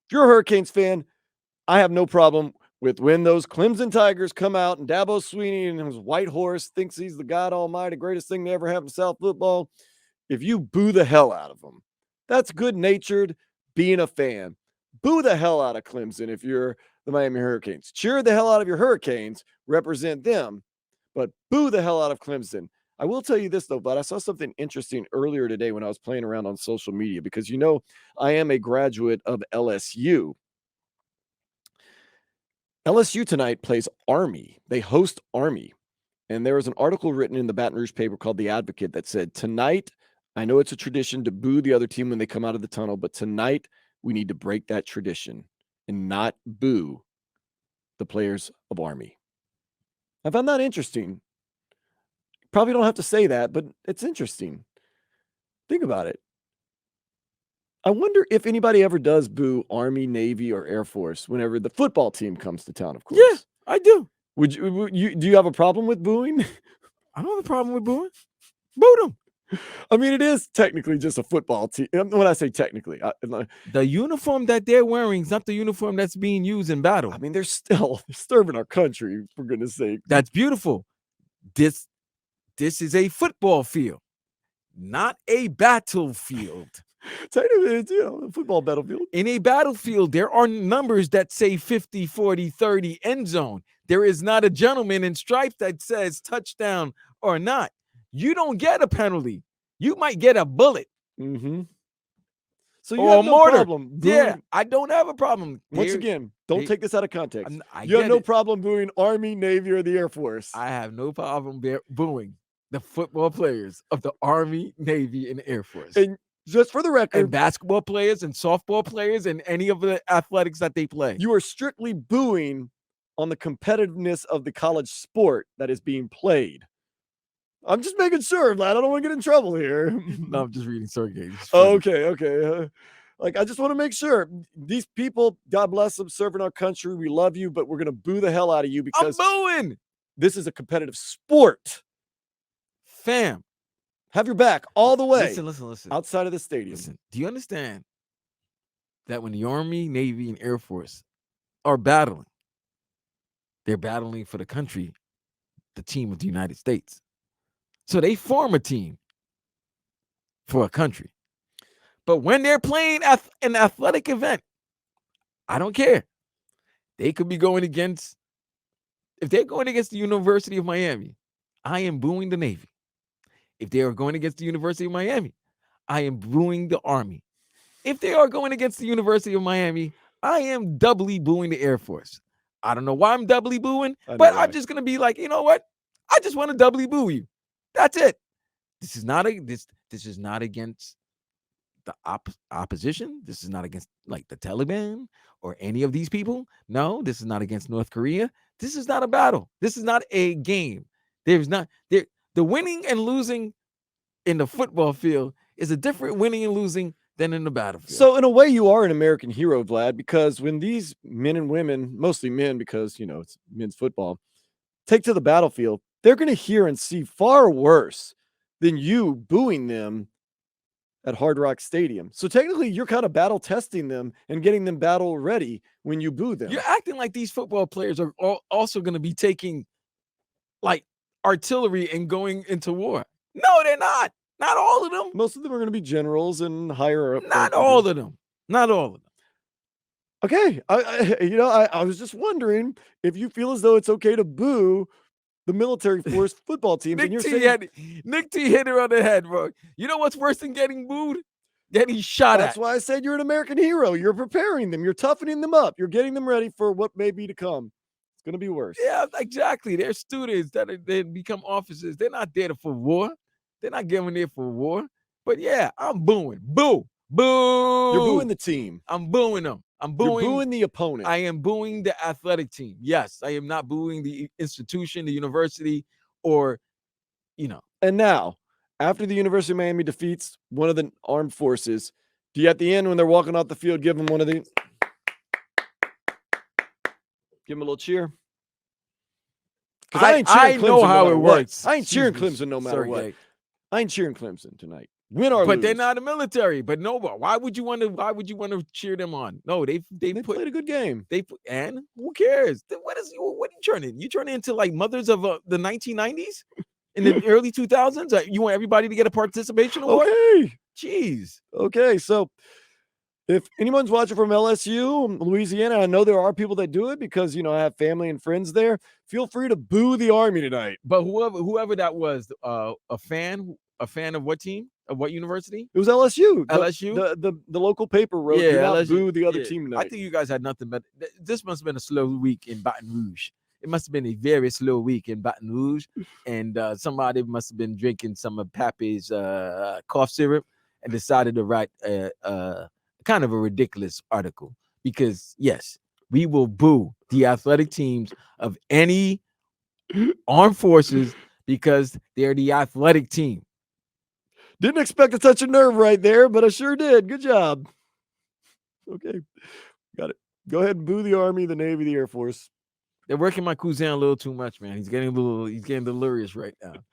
If you're a Hurricanes fan, I have no problem with when those Clemson Tigers come out and Dabo Swinney and his white horse thinks he's the God Almighty, greatest thing to ever happen to South football. If you boo the hell out of them, that's good natured being a fan. Boo the hell out of Clemson if you're the Miami Hurricanes. Cheer the hell out of your Hurricanes, represent them, but boo the hell out of Clemson. I will tell you this, though, but I saw something interesting earlier today when I was playing around on social media because, I am a graduate of LSU. LSU tonight plays Army. They host Army. And there was an article written in the Baton Rouge paper called The Advocate that said, tonight, I know it's a tradition to boo the other team when they come out of the tunnel, but tonight we need to break that tradition and not boo the players of Army. I found that interesting. Probably don't have to say that, but it's interesting. Think about it. I wonder if anybody ever does boo Army, Navy, or Air Force whenever the football team comes to town, of course. Yeah, I do. Do you have a problem with booing? I don't have a problem with booing. Boo them. I mean, it is technically just a football team. When I say technically, the uniform that they're wearing is not the uniform that's being used in battle. I mean, they're still serving our country, for goodness sake. That's beautiful. This is a football field, not a battlefield. Technically, it's a football battlefield. In a battlefield, there are numbers that say 50, 40, 30 end zone. There is not a gentleman in stripes that says touchdown or not. You don't get a penalty. You might get a bullet. Mm-hmm. So you have no problem booing. Yeah, I don't have a problem. Once again, don't take this out of context. You have no problem booing Army, Navy, or the Air Force. I have no problem booing the football players of the Army, Navy, and Air Force. And just for the record, and basketball players and softball players and any of the athletics that they play. You are strictly booing on the competitiveness of the college sport that is being played. I'm just making sure, lad. I don't want to get in trouble here. No, I'm just reading Sergey. Okay. I just want to make sure these people, God bless them, serving our country. We love you, but we're going to boo the hell out of you because I'm booing. This is a competitive sport. Fam. Have your back all the way. Listen. Outside of the stadium. Listen, do you understand that when the Army, Navy, and Air Force are battling, they're battling for the country, the team of the United States. So they form a team for a country. But when they're playing an athletic event, I don't care. They could be going against, if they're going against the University of Miami, I am booing the Navy. If they are going against the University of Miami, I am booing the Army. If they are going against the University of Miami, I am doubly booing the Air Force. I don't know why I'm doubly booing, but I'm just going to be like, you know what? I just want to doubly boo you. That's it. This is not against the opposition. This is not against like the Taliban or any of these people. No, this is not against North Korea. This is not a battle. This is not a game. The winning and losing in the football field is a different winning and losing than in the battlefield. So in a way, you are an American hero, Vlad, because when these men and women, mostly men, because it's men's football, take to the battlefield, they're going to hear and see far worse than you booing them at Hard Rock Stadium. So technically, you're kind of battle testing them and getting them battle ready when you boo them. You're acting like these football players are also going to be taking like artillery and going into war. No, they're not. Not all of them. Most of them are going to be generals and higher up. Not all of them. Not all of them. Okay. I was just wondering if you feel as though it's okay to boo the military force football teams. Nick T hit her on the head, bro. You know what's worse than getting booed? Getting shot at. That's why I said you're an American hero. You're preparing them. You're toughening them up. You're getting them ready for what may be to come. It's going to be worse. Yeah, exactly. They're students they become officers. They're not there for war. They're not going there for war. But yeah, I'm booing. Boo. Boo. You're booing the team. I'm booing them. You're booing the opponent. I am booing the athletic team. Yes, I am not booing the institution, the university, or, And now, after the University of Miami defeats one of the armed forces, do you at the end when they're walking off the field give them one of the... Give them a little cheer? I know how it works. I ain't cheering Clemson no matter what. I ain't cheering Clemson tonight. Win or But lose. they're not a military. But no, why would you want to cheer them on? No, they They played a good game. and who cares? What are you turning? You turn into like mothers of the 1990s in the early 2000s? You want everybody to get a participation award? Okay. Jeez. Okay. So if anyone's watching from LSU, Louisiana, I know there are people that do it because, you know, I have family and friends there. Feel free to boo the Army tonight. But whoever that was, a fan of what team? Of what university? It was LSU. LSU? The local paper wrote, do not LSU. boo the other Yeah. team I tonight. think you guys had nothing but this must have been a slow week in Baton Rouge. It must have been a very slow week in Baton Rouge, and somebody must have been drinking some of Pappy's cough syrup and decided to write kind of a ridiculous article. Because yes, we will boo the athletic teams of any armed forces because they're the athletic team. Didn't expect to touch a nerve right there, but I sure did. Good job. Okay. Got it. Go ahead and boo the Army, the Navy, the Air Force. They're working my cousin a little too much, man. He's getting delirious right now.